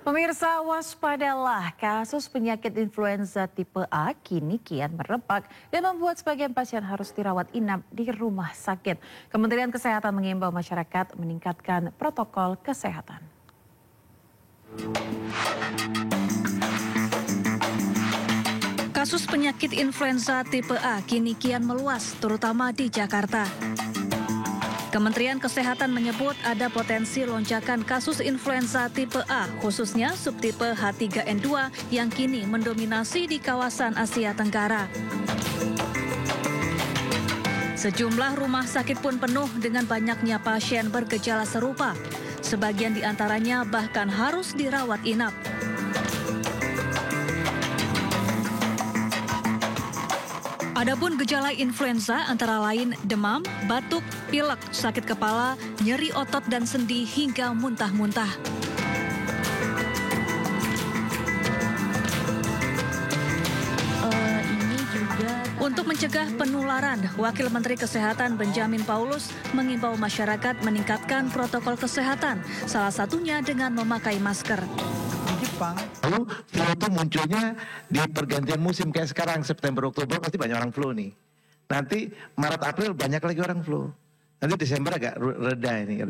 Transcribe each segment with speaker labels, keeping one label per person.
Speaker 1: Pemirsa, waspadalah, kasus penyakit influenza tipe A kini kian merebak dan membuat sebagian pasien harus dirawat inap di rumah sakit. Kementerian Kesehatan mengimbau masyarakat meningkatkan protokol kesehatan. Kasus penyakit influenza tipe A kini kian meluas, terutama di Jakarta. Kementerian Kesehatan menyebut ada potensi lonjakan kasus influenza tipe A, khususnya subtipe H3N2 yang kini mendominasi di kawasan Asia Tenggara. Sejumlah rumah sakit pun penuh dengan banyaknya pasien bergejala serupa. Sebagian di antaranya bahkan harus dirawat inap. Adapun gejala influenza antara lain demam, batuk, pilek, sakit kepala, nyeri otot dan sendi hingga muntah-muntah. Untuk mencegah penularan, Wakil Menteri Kesehatan Benjamin Paulus mengimbau masyarakat meningkatkan protokol kesehatan, salah satunya dengan memakai masker.
Speaker 2: Jepang. Lalu flu itu munculnya di pergantian musim kayak sekarang September Oktober pasti banyak orang flu nih. Nanti Maret April banyak lagi orang flu. Nanti Desember agak reda ini.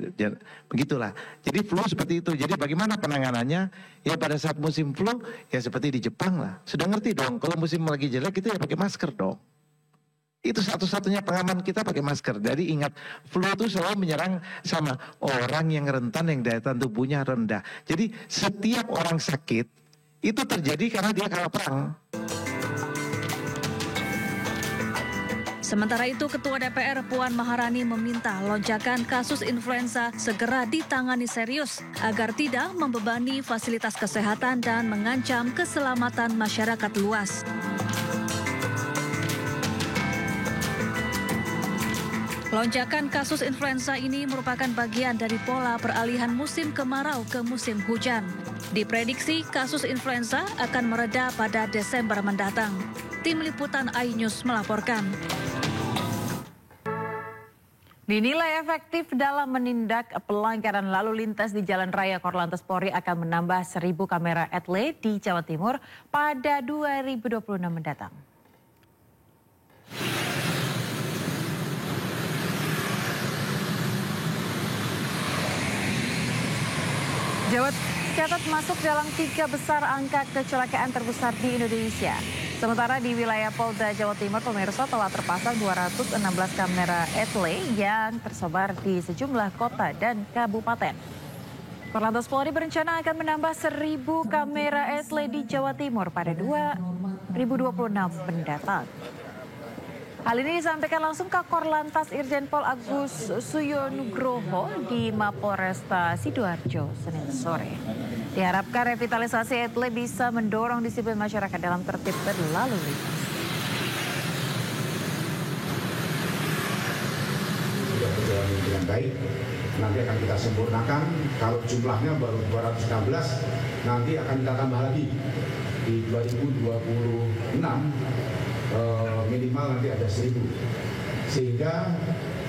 Speaker 2: Begitulah. Jadi flu seperti itu. Jadi bagaimana penanganannya? Ya pada saat musim flu ya seperti di Jepang lah. Sudah ngerti dong. Kalau musim lagi jelek itu ya pakai masker dong. Itu satu-satunya pengaman kita pakai masker. Jadi ingat, flu itu selalu menyerang sama orang yang rentan, yang daya tahan tubuhnya rendah. Jadi setiap orang sakit itu terjadi karena dia kalah perang.
Speaker 1: Sementara itu, Ketua DPR Puan Maharani meminta lonjakan kasus influenza segera ditangani serius agar tidak membebani fasilitas kesehatan dan mengancam keselamatan masyarakat luas. Lonjakan kasus influenza ini merupakan bagian dari pola peralihan musim kemarau ke musim hujan. Diprediksi kasus influenza akan mereda pada Desember mendatang. Tim Liputan iNews melaporkan. Dinilai efektif dalam menindak pelanggaran lalu lintas di Jalan Raya, Korlantas Polri akan menambah 1.000 kamera etle di Jawa Timur pada 2026 mendatang. Jawa catat masuk dalam 3 besar angka kecelakaan terbesar di Indonesia. Sementara di wilayah Polda Jawa Timur, pemirsa, telah terpasang 216 kamera etle yang tersebar di sejumlah kota dan kabupaten. Korlantas Polri berencana akan menambah 1.000 kamera etle di Jawa Timur pada 2026 mendatang. Hal ini disampaikan langsung ke Korlantas Irjen Pol Agus Suyonugroho di Mapolresta Sidoarjo Senin sore. Diharapkan revitalisasi etle bisa mendorong disiplin masyarakat dalam tertib berlalu lintas.
Speaker 3: Sudah berjalan dengan baik, nanti akan kita sempurnakan. Kalau jumlahnya baru 216, nanti akan kita tambah lagi di 2026. Minimal nanti ada 1.000, sehingga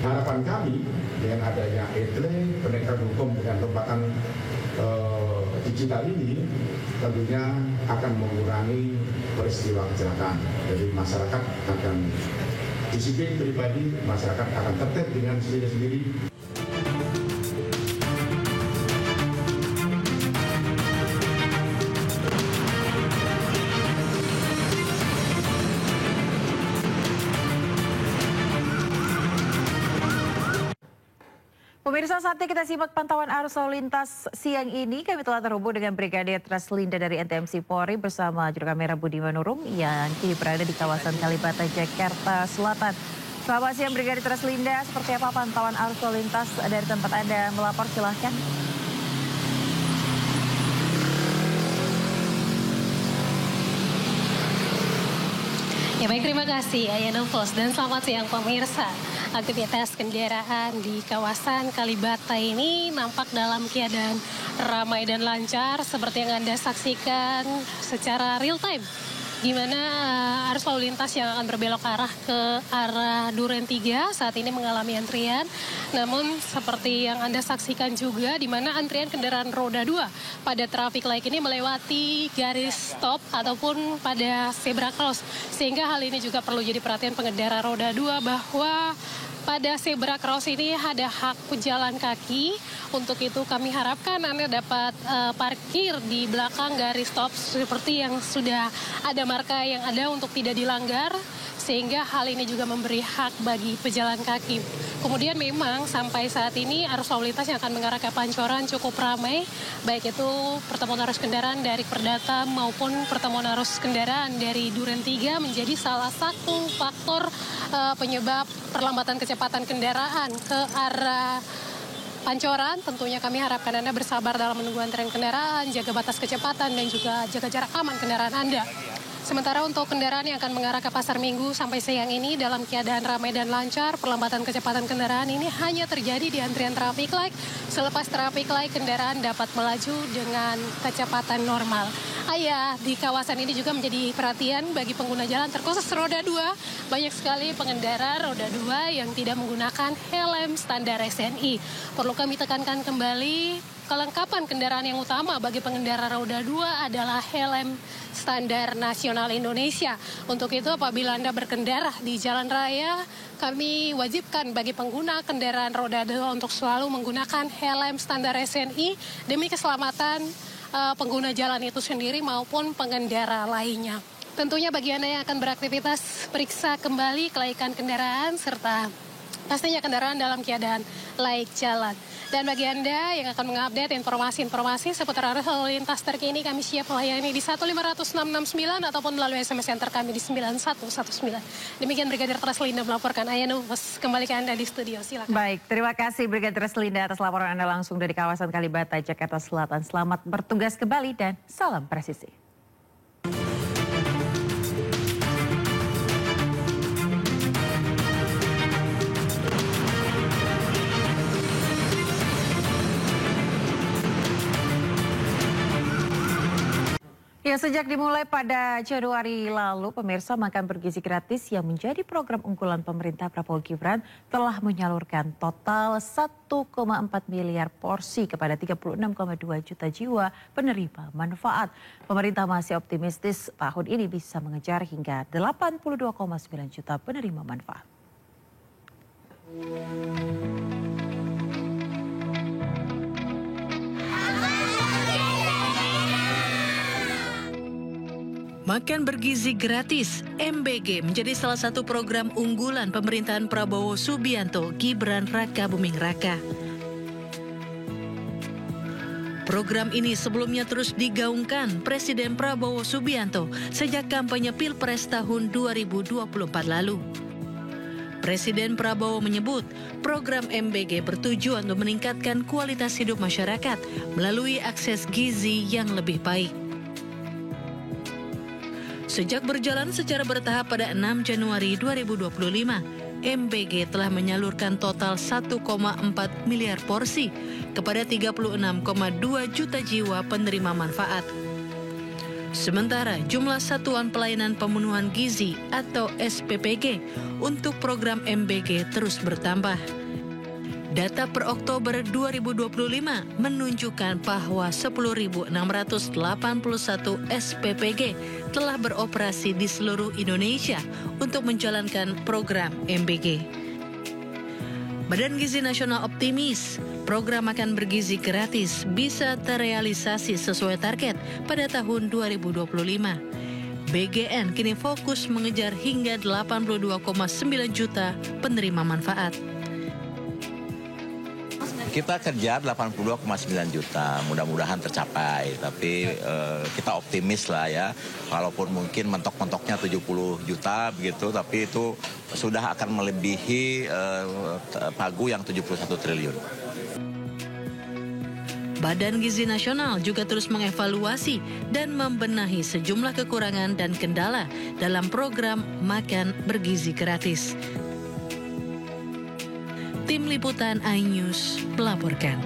Speaker 3: harapan kami dengan adanya etle, penegakan hukum dengan tempatan digital ini tentunya akan mengurangi peristiwa kecelakaan. Jadi masyarakat akan disiplin pribadi, masyarakat akan tertib dengan sendiri-sendiri.
Speaker 1: Pemirsa, saatnya kita simak pantauan arus lalu lintas siang ini. Kami telah terhubung dengan Brigadir Treslinda dari NTMC Polri bersama juru kamera Budi Manurung yang kini berada di kawasan Kalibata, Jakarta Selatan. Selamat siang Brigadir Treslinda, seperti apa pantauan arus lalu lintas dari tempat Anda melapor? Silahkan.
Speaker 4: Ya baik, terima kasih Ayana Fos dan selamat siang pemirsa. Aktivitas kendaraan di kawasan Kalibata ini nampak dalam keadaan ramai dan lancar seperti yang Anda saksikan secara real time Gimana arus lalu lintas yang akan berbelok ke arah Duren 3 saat ini mengalami antrian. Namun seperti yang Anda saksikan juga, di mana antrian kendaraan roda 2 pada traffic light ini melewati garis stop ataupun pada zebra cross. Sehingga hal ini juga perlu jadi perhatian pengendara roda 2 bahwa pada zebra cross ini ada hak pejalan kaki. Untuk itu kami harapkan Anda dapat parkir di belakang garis stop seperti yang sudah ada marka yang ada untuk tidak dilanggar. Sehingga hal ini juga memberi hak bagi pejalan kaki. Kemudian memang sampai saat ini arus lalu lintas yang akan mengarah ke Pancoran cukup ramai. Baik itu pertemuan arus kendaraan dari Perdata maupun pertemuan arus kendaraan dari Duren 3 menjadi salah satu faktor penyebab perlambatan kecepatan kendaraan ke arah Pancoran. Tentunya kami harapkan Anda bersabar dalam menunggu antrian kendaraan, jaga batas kecepatan dan juga jaga jarak aman kendaraan Anda. Sementara untuk kendaraan yang akan mengarah ke Pasar Minggu sampai siang ini dalam keadaan ramai dan lancar, perlambatan kecepatan kendaraan ini hanya terjadi di antrian traffic light. Selepas traffic light, kendaraan dapat melaju dengan kecepatan normal. Di kawasan ini juga menjadi perhatian bagi pengguna jalan terkhusus roda 2. Banyak sekali pengendara roda 2 yang tidak menggunakan helm standar SNI. Perlu kami tekankan kembali, kelengkapan kendaraan yang utama bagi pengendara roda 2 adalah helm standar nasional Indonesia. Untuk itu apabila Anda berkendara di jalan raya, kami wajibkan bagi pengguna kendaraan roda 2 untuk selalu menggunakan helm standar SNI demi keselamatan pengguna jalan itu sendiri maupun pengendara lainnya. Tentunya bagi Anda yang akan beraktivitas, periksa kembali kelaikan kendaraan serta pastinya kendaraan dalam keadaan layak jalan. Dan bagi Anda yang akan mengupdate informasi-informasi seputar arus lalu lintas terkini, kami siap melayani di 1500669 ataupun melalui SMS center kami di 9119. Demikian Brigadir Treslinda melaporkan. Ayanus, kembali ke Anda di studio, silakan.
Speaker 1: Baik, terima kasih Brigadir Treslinda atas laporan Anda langsung dari kawasan Kalibata, Jakarta Selatan. Selamat bertugas kembali dan salam presisi. Ya, sejak dimulai pada Januari lalu, pemirsa Makan Bergizi Gratis yang menjadi program unggulan pemerintah Prabowo Gibran telah menyalurkan total 1,4 miliar porsi kepada 36,2 juta jiwa penerima manfaat. Pemerintah masih optimistis tahun ini bisa mengejar hingga 82,9 juta penerima manfaat.
Speaker 5: Makan Bergizi Gratis, MBG, menjadi salah satu program unggulan pemerintahan Prabowo Subianto Gibran Raka Buming Raka. Program ini sebelumnya terus digaungkan Presiden Prabowo Subianto sejak kampanye Pilpres tahun 2024 lalu. Presiden Prabowo menyebut program MBG bertujuan untuk meningkatkan kualitas hidup masyarakat melalui akses gizi yang lebih baik. Sejak berjalan secara bertahap pada 6 Januari 2025, MBG telah menyalurkan total 1,4 miliar porsi kepada 36,2 juta jiwa penerima manfaat. Sementara jumlah Satuan Pelayanan Pemenuhan Gizi atau SPPG untuk program MBG terus bertambah. Data per Oktober 2025 menunjukkan bahwa 10.681 SPPG telah beroperasi di seluruh Indonesia untuk menjalankan program MBG. Badan Gizi Nasional optimis program Makan Bergizi Gratis bisa terrealisasi sesuai target pada tahun 2025. BGN kini fokus mengejar hingga 82,9 juta penerima manfaat.
Speaker 6: Kita kejar 82,9 juta, mudah-mudahan tercapai. Tapi kita optimis lah ya, walaupun mungkin mentok-mentoknya 70 juta begitu, tapi itu sudah akan melebihi pagu yang 71 triliun.
Speaker 5: Badan Gizi Nasional juga terus mengevaluasi dan membenahi sejumlah kekurangan dan kendala dalam program Makan Bergizi Gratis. Tim Liputan iNews melaporkan.